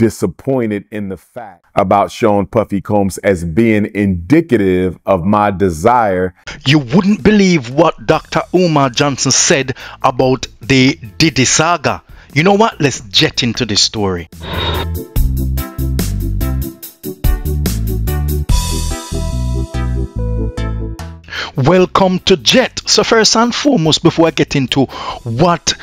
disappointed in the fact about Sean Puffy Combs as being indicative of my desire. You wouldn't believe what Dr. Umar Johnson said about the Diddy saga. You know what? Let's jet into this story. Welcome to Jet. So first and foremost, before I get into what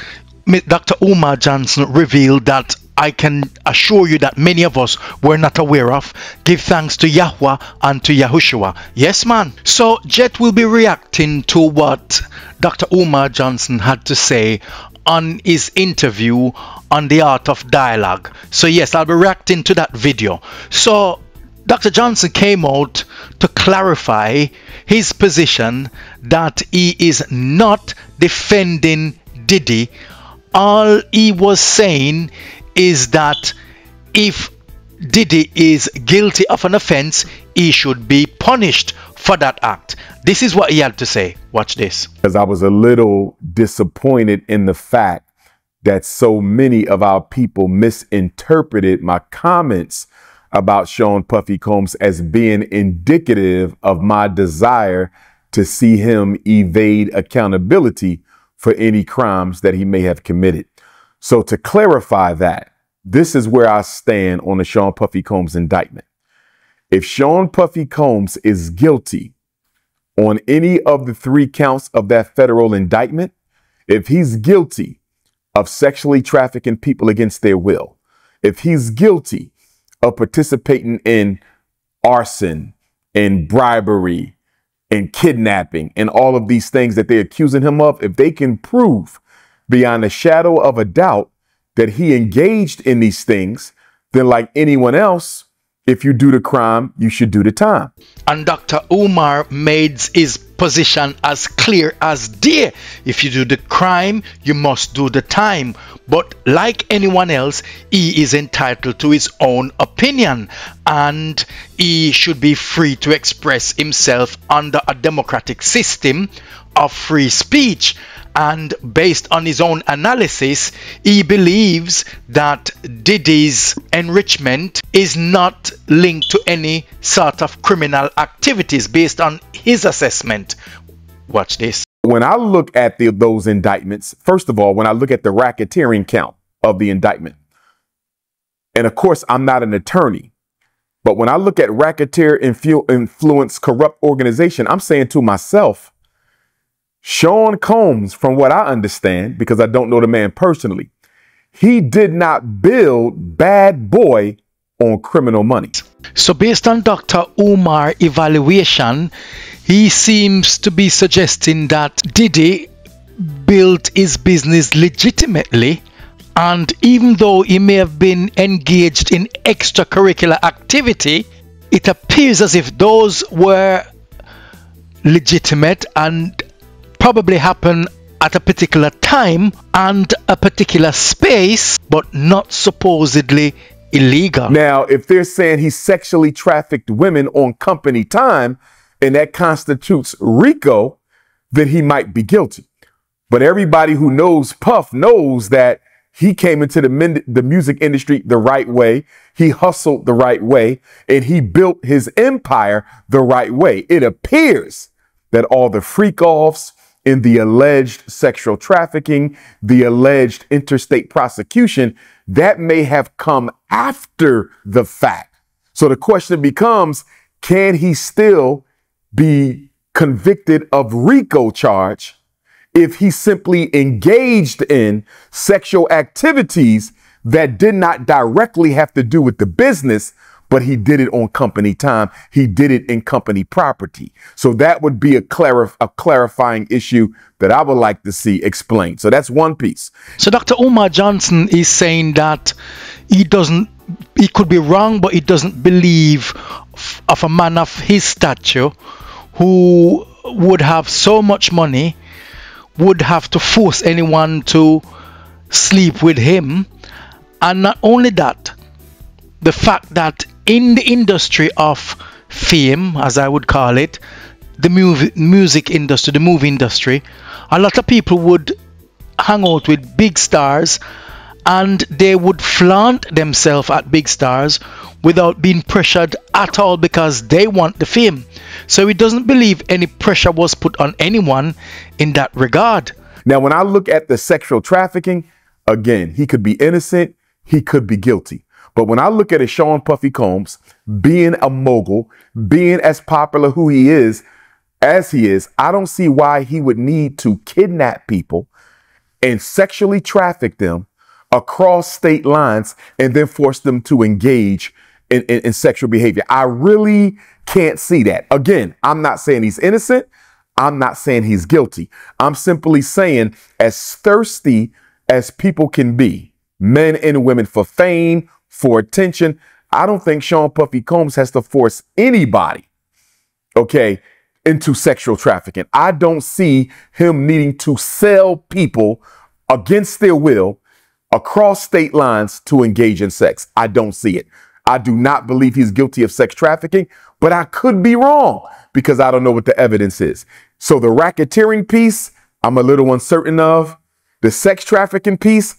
Dr. Umar Johnson revealed that I can assure you that many of us were not aware of, give thanks to Yahweh and to Yahushua. Yes, man. So Jet will be reacting to what Dr. Umar Johnson had to say on his interview on the Art of Dialogue. So yes, I'll be reacting to that video. So Dr. Johnson came out to clarify his position that he is not defending Diddy. All he was saying is that if Diddy is guilty of an offense, he should be punished for that act. This is what he had to say. Watch this. Because I was a little disappointed in the fact that so many of our people misinterpreted my comments about Sean Puffy Combs as being indicative of my desire to see him evade accountability for any crimes that he may have committed. So to clarify that, this is where I stand on the Sean Puffy Combs indictment. If Sean Puffy Combs is guilty on any of the 3 counts of that federal indictment, if he's guilty of sexually trafficking people against their will, if he's guilty of participating in arson and bribery and kidnapping and all of these things that they're accusing him of, if they can prove beyond a shadow of a doubt that he engaged in these things, then like anyone else, if you do the crime, you should do the time. And Dr. Umar made his position as clear as day. If you do the crime, you must do the time. But like anyone else, he is entitled to his own opinion, and he should be free to express himself under a democratic system of free speech. And based on his own analysis, he believes that Diddy's enrichment is not linked to any sort of criminal activities based on his assessment. Watch this. When I look at those indictments, first of all, when I look at the racketeering count of the indictment, and of course, I'm not an attorney, but when I look at racketeer influence corrupt organization, I'm saying to myself, Sean Combs, from what I understand, because I don't know the man personally, he did not build Bad Boy on criminal money. So based on Dr. Umar evaluation, he seems to be suggesting that Diddy built his business legitimately, and even though he may have been engaged in extracurricular activity, it appears as if those were legitimate and probably happened at a particular time and a particular space, but not supposedly illegal. Now, if they're saying he sexually trafficked women on company time and that constitutes RICO, then he might be guilty. But everybody who knows Puff knows that he came into the music industry the right way. He hustled the right way, and he built his empire the right way. It appears that all the freak-offs in the alleged sexual trafficking, the alleged interstate prosecution, that may have come after the fact. So the question becomes, can he still be convicted of RICO charge if he simply engaged in sexual activities that did not directly have to do with the business, but he did it on company time. He did it in company property. So that would be a clarifying issue that I would like to see explained. So that's one piece. So Dr. Umar Johnson is saying that he could be wrong, but he doesn't believe of a man of his stature who would have so much money, would have to force anyone to sleep with him. And not only that, the fact that in the industry of fame, as I would call it, the music industry, the movie industry, a lot of people would hang out with big stars and they would flaunt themselves at big stars without being pressured at all because they want the fame. So he doesn't believe any pressure was put on anyone in that regard. Now, when I look at the sexual trafficking, again, he could be innocent, he could be guilty. But when I look at a Sean Puffy Combs being a mogul, being as popular who he is, as he is, I don't see why he would need to kidnap people and sexually traffic them across state lines and then force them to engage in sexual behavior. I really can't see that. Again, I'm not saying he's innocent. I'm not saying he's guilty. I'm simply saying, as thirsty as people can be, men and women, for fame, for attention, I don't think Sean Puffy Combs has to force anybody, okay, into sexual trafficking. I don't see him needing to sell people against their will across state lines to engage in sex. I don't see it. I do not believe he's guilty of sex trafficking, but I could be wrong because I don't know what the evidence is. So the racketeering piece, I'm a little uncertain of. The sex trafficking piece,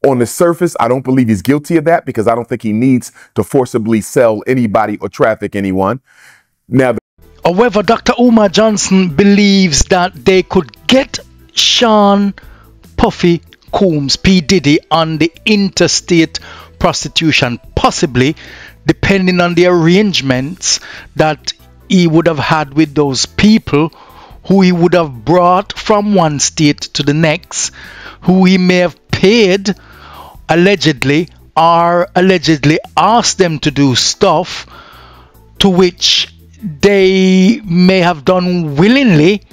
on the surface, I don't believe he's guilty of that because I don't think he needs to forcibly sell anybody or traffic anyone. Now, however, Dr. Umar Johnson believes that they could get Sean Puffy Combs, P. Diddy, on the interstate prostitution, possibly depending on the arrangements that he would have had with those people who he would have brought from one state to the next, who he may have paid allegedly or allegedly asked them to do stuff to which they may have done willingly,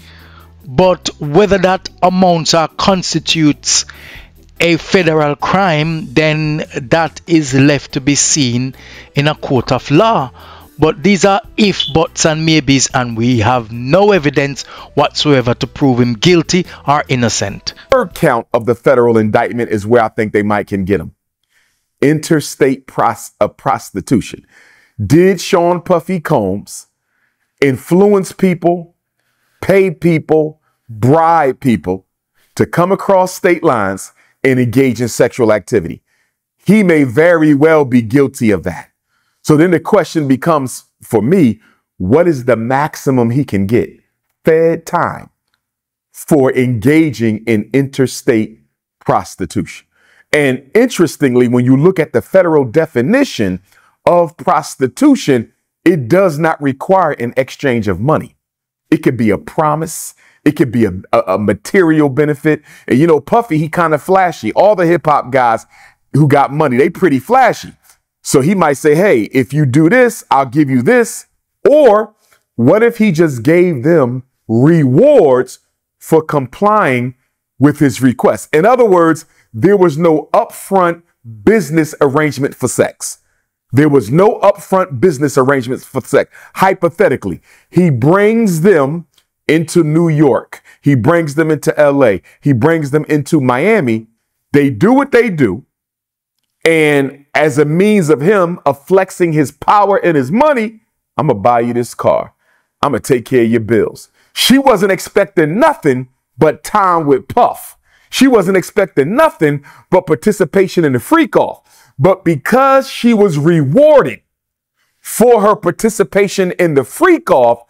but whether that amounts or constitutes a federal crime, then that is left to be seen in a court of law. But these are if, buts and maybes, and we have no evidence whatsoever to prove him guilty or innocent. Third count of the federal indictment is where I think they might can get him. Interstate prostitution. Did Sean Puffy Combs influence people, pay people, bribe people to come across state lines and engage in sexual activity? He may very well be guilty of that. So then the question becomes, for me, what is the maximum he can get? Fed time for engaging in interstate prostitution. And interestingly, when you look at the federal definition of prostitution, it does not require an exchange of money. It could be a promise. It could be a material benefit. And, you know, Puffy, he kind of flashy. All the hip hop guys who got money, they pretty flashy. So he might say, hey, if you do this, I'll give you this. Or what if he just gave them rewards for complying with his request? In other words, there was no upfront business arrangement for sex. There was no upfront business arrangements for sex. Hypothetically, he brings them into New York. He brings them into LA. He brings them into Miami. They do what they do. And as a means of him of flexing his power and his money, I'm going to buy you this car. I'm going to take care of your bills. She wasn't expecting nothing but time with Puff. She wasn't expecting nothing but participation in the freak off. But because she was rewarded for her participation in the freak off,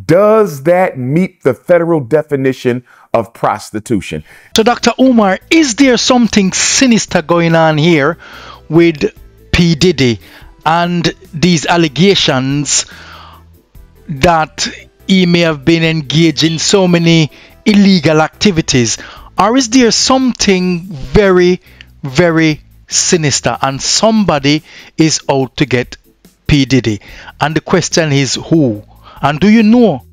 does that meet the federal definition of prostitution? So, Dr. Umar, is there something sinister going on here with P. Diddy and these allegations that he may have been engaged in so many illegal activities? Or is there something very, very sinister and somebody is out to get P. Diddy? And the question is who? And do you know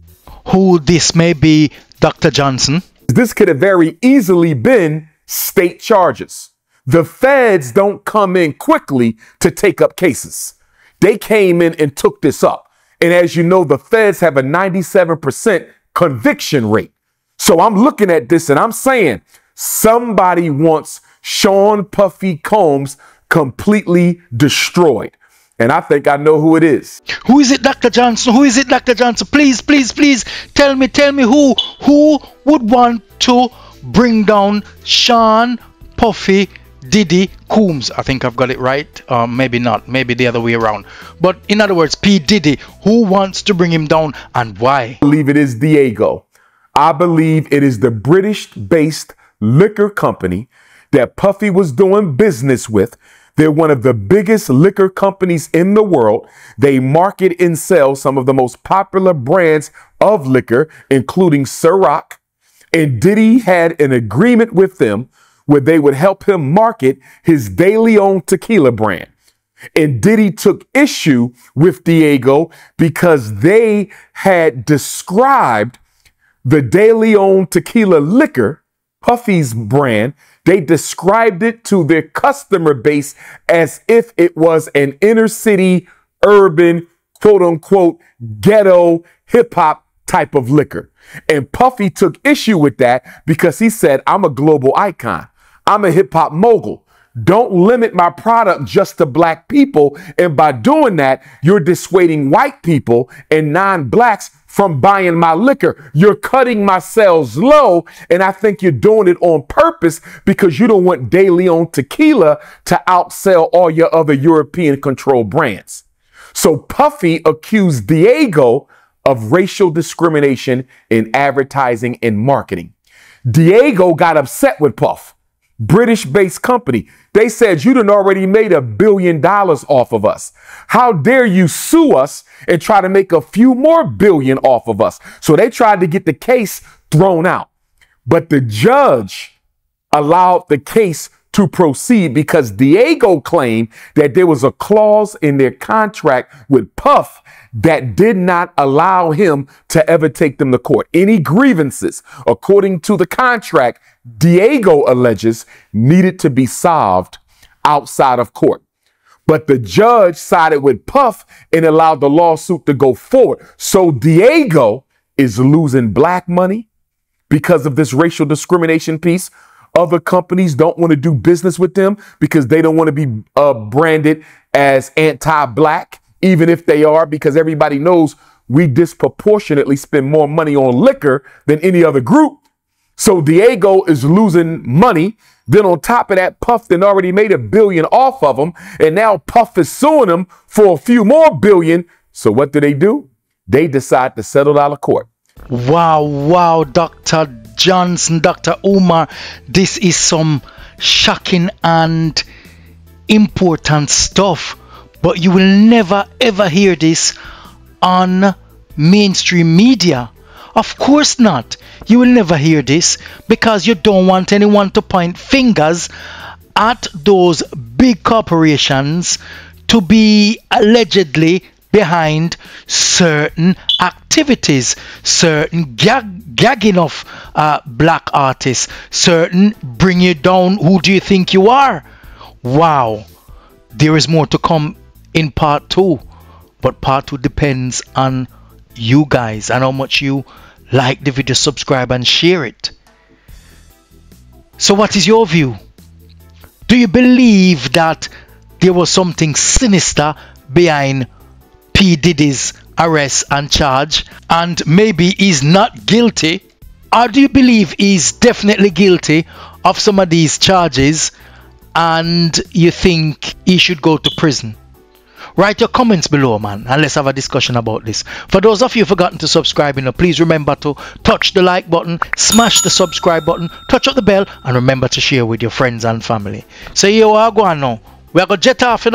who this may be, Dr. Johnson? This could have very easily been state charges. The feds don't come in quickly to take up cases. They came in and took this up. And as you know, the feds have a 97% conviction rate. So I'm looking at this and I'm saying somebody wants Sean Puffy Combs completely destroyed. And I think I know who it is. Who is it, Dr. Johnson? Who is it, Dr. Johnson? Please, please, please tell me who would want to bring down Sean Puffy Diddy Coombs. I think I've got it right. Maybe not. Maybe the other way around. But in other words, P. Diddy. Who wants to bring him down and why? I believe it is Diageo. I believe it is the British-based liquor company that Puffy was doing business with. They're one of the biggest liquor companies in the world. They market and sell some of the most popular brands of liquor, including Ciroc. And Diddy had an agreement with them where they would help him market his De Leon tequila brand. And Diddy took issue with Diageo because they had described the De Leon tequila liquor, Puffy's brand, they described it to their customer base as if it was an inner city, urban, quote unquote, ghetto, hip hop type of liquor. And Puffy took issue with that because he said, I'm a global icon. I'm a hip hop mogul. Don't limit my product just to black people. And by doing that, you're dissuading white people and non-blacks from buying my liquor. You're cutting my sales low. And I think you're doing it on purpose because you don't want De Leon tequila to outsell all your other European controlled brands. So Puffy accused Diageo of racial discrimination in advertising and marketing. Diageo got upset with Puff. British-based company. They said, you done already made $1 billion off of us. How dare you sue us and try to make a few more billion off of us? So they tried to get the case thrown out. But the judge allowed the case to proceed because Diageo claimed that there was a clause in their contract with Puff that did not allow him to ever take them to court. Any grievances, according to the contract, Diageo alleges needed to be solved outside of court. But the judge sided with Puff and allowed the lawsuit to go forward. So Diageo is losing black money because of this racial discrimination piece. Other companies don't want to do business with them because they don't want to be branded as anti-black, even if they are, because everybody knows we disproportionately spend more money on liquor than any other group. So Diageo is losing money. Then on top of that, Puff then already made $1 billion off of them. And now Puff is suing them for a few more billion. So what do? They decide to settle out of court. Wow, Dr. Johnson, Dr. Umar, this is some shocking and important stuff. But you will never ever hear this on mainstream media. Of course not. You will never hear this because you don't want anyone to point fingers at those big corporations to be allegedly behind certain activities, certain gagging of black artists, certain bring you down, who do you think you are? Wow. There is more to come in part 2, but part 2 depends on you guys and how much you like the video, subscribe and share it. So what is your view? Do you believe that there was something sinister behind P. Diddy's arrest and charge, and maybe he's not guilty? Or do you believe he's definitely guilty of some of these charges and you think he should go to prison? Write your comments below, man, and let's have a discussion about this. For those of you who've forgotten to subscribe, please remember to touch the like button, smash the subscribe button, touch up the bell, and remember to share with your friends and family. So you are going now. We are going to jet off,